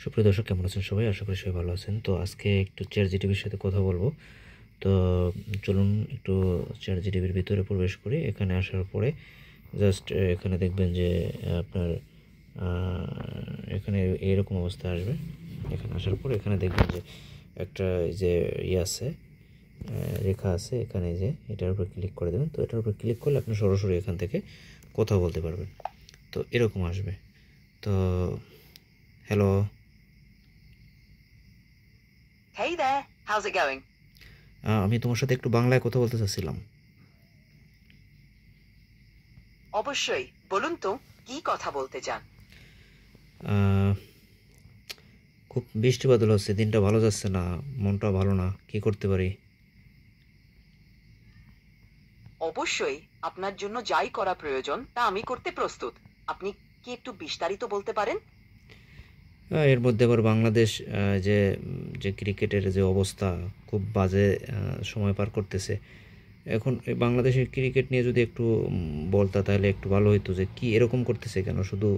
সুপ্রিয় দর্শক, কেমন আছেন সবাই? আশা করি সবাই ভালো আছেন। তো আজকে একটু চ্যাটজিটিপির সাথে কথা বলবো। তো চলুন একটু চ্যাটজিটিপির ভিতরে প্রবেশ করি। এখানে আসার পরে জাস্ট এখানে দেখবেন যে আপনার এখানে এরকম অবস্থা আসবে। এখানে আসার পরে এখানে দেখবেন যে একটা যে আছে রেখা আছে, এখানে যে এটার উপর ক্লিক করে দেবেন। তো এটার উপর ক্লিক করলে আপনি সরাসরি এখান থেকে কথা বলতে পারবেন। তো এরকম আসবে। তো hello. Hey there, how's it going? আমি তোমার সাথে একটু বাংলায় কথা বলতে চাচ্ছিলাম। অবশ্যই, বলুন তো কি কথা বলতে চান? খুব বৃষ্টি বাদল হচ্ছে, দিনটা ভালো যাচ্ছে না, মনটা ভালো না, কি করতে পারি? অবশ্যই, আপনার জন্য যাই করা প্রয়োজন তা আমি করতে প্রস্তুত। আপনি কি একটু বিস্তারিত বলতে পারেন? এর মধ্যে আবার বাংলাদেশ যে যে ক্রিকেটের যে অবস্থা, খুব বাজে সময় পার করতেছে। এখন এই বাংলাদেশের ক্রিকেট নিয়ে যদি একটু বলতা তাহলে একটু ভালো হইতো, যে কি এরকম করতেছে কেন, শুধু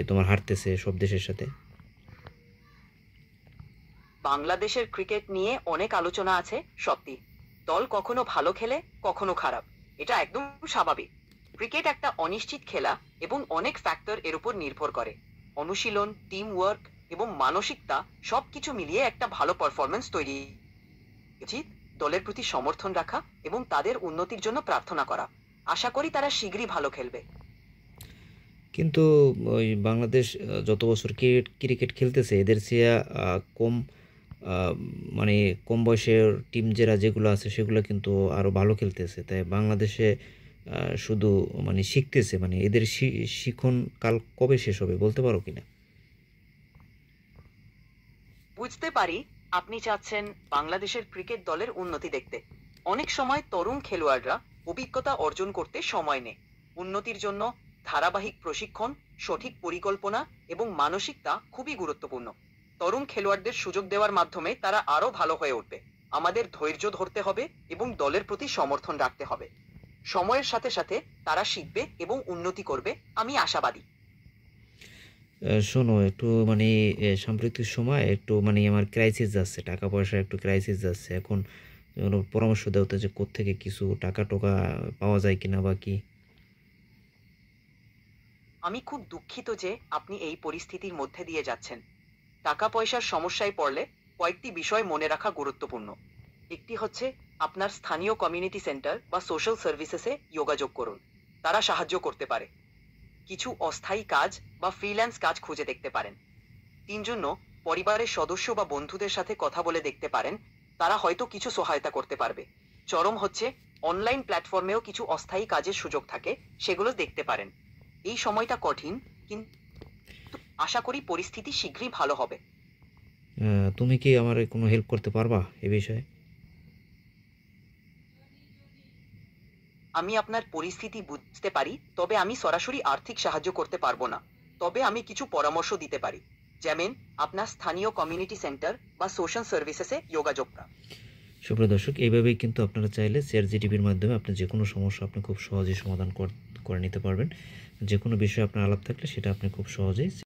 তোমার হারতেছে সব দেশের সাথে। বাংলাদেশের ক্রিকেট নিয়ে অনেক আলোচনা আছে, সত্যি। দল কখনো ভালো খেলে, কখনো খারাপ। এটা একদম স্বাভাবিক। ক্রিকেট একটা অনিশ্চিত খেলা এবং অনেক ফ্যাক্টর এর উপর নির্ভর করে। অনুশীলন, টিম ওয়ার্ক এবং মানসিকতা সবকিছু মিলিয়ে একটা ভালো পারফরমেন্স তৈরি উচিত। দলের প্রতি সমর্থন রাখা এবং তাদের উন্নতির জন্য প্রার্থনা করা। আশা করি তারা শীঘ্রই ভালো খেলবে। কিন্তু ওই বাংলাদেশ যত বছর ক্রিকেট খেলতেছে এদের চেয়ে কম আহ, মানে কম বয়সের টিম যেগুলো আছে সেগুলো কিন্তু আরও ভালো খেলতেছে। তাই বাংলাদেশে শুধু মানে শিখতেছে, মানে এদের শিখন কাল কবে শেষ হবে বলতে পারো কিনা? বুঝতে পারি, আপনি চাচ্ছেন বাংলাদেশের ক্রিকেট দলের উন্নতি দেখতে। অনেক সময় তরুণ খেলোয়াড়রা অভিজ্ঞতা অর্জন করতে সময় নেয়। উন্নতির জন্য ধারাবাহিক প্রশিক্ষণ, সঠিক পরিকল্পনা এবং মানসিকতা খুবই গুরুত্বপূর্ণ। তরুণ খেলোয়াড়দের সুযোগ দেওয়ার মাধ্যমে তারা আরো ভালো হয়ে উঠবে। আমাদের ধৈর্য ধরতে হবে এবং দলের প্রতি সমর্থন রাখতে হবে। সময়ের সাথে সাথে তারা শিখবে এবং উন্নতি করবে, আমি আশাবাদী। শোনো একটু মানে সাম্প্রতিক সময় একটু মানে আমার ক্রাইসিস যাচ্ছে, টাকা পয়সার একটু ক্রাইসিস যাচ্ছে। এখন কোনো পরামর্শ দাও তো, যে কোত্থেকে কিছু টাকা টোকা পাওয়া যায় কিনা বা কি। আমি খুব দুঃখিত যে আপনি এই পরিস্থিতির মধ্যে দিয়ে যাচ্ছেন। টাকা পয়সার সমস্যায় পড়লে কয়েকটি বিষয় মনে রাখা গুরুত্বপূর্ণ। একটি হচ্ছে, আপনার স্থানীয় কমিউনিটি সেন্টার বা সোশ্যাল সার্ভিসেসে যোগাযোগ করুন। তারা সাহায্য করতে পারে। কিছু অস্থায়ী কাজ বা ফ্রিল্যান্স কাজ খুঁজে দেখতে পারেন। জন্য পরিবারের সদস্য বা বন্ধুদের সাথে কথা বলে দেখতে পারেন, তারা হয়তো কিছু সহায়তা করতে পারবে। চরম হচ্ছে, অনলাইন প্ল্যাটফর্মেও কিছু অস্থায়ী কাজের সুযোগ থাকে, সেগুলো দেখতে পারেন। এই সময়টা কঠিন, কিন্তু আশা করি পরিস্থিতি শীঘ্রই ভালো হবে। তুমি কি আমার কোনো হেল্প করতে পারবা এ বিষয়ে? আমি আপনার পরিস্থিতি বুঝতে পারি, তবে আমি সরাসরি আর্থিক সাহায্য করতে পারবো না। তবে আমি কিছু পরামর্শ দিতে পারি, যেমন আপনার স্থানীয় কমিউনিটি সেন্টার বা সোশ্যাল সার্ভিসেসে যোগাযোগ করা। সুপ্রিয় দর্শক, এইভাবেই কিন্তু আপনারা চাইলে চ্যাটজিটিপির মাধ্যমে আপনি যে কোনো সমস্যা আপনি খুব সহজেই সমাধান করে নিতে পারবেন। যে কোনো বিষয়ে আপনার আলাপ থাকলে সেটা আপনি খুব সহজেই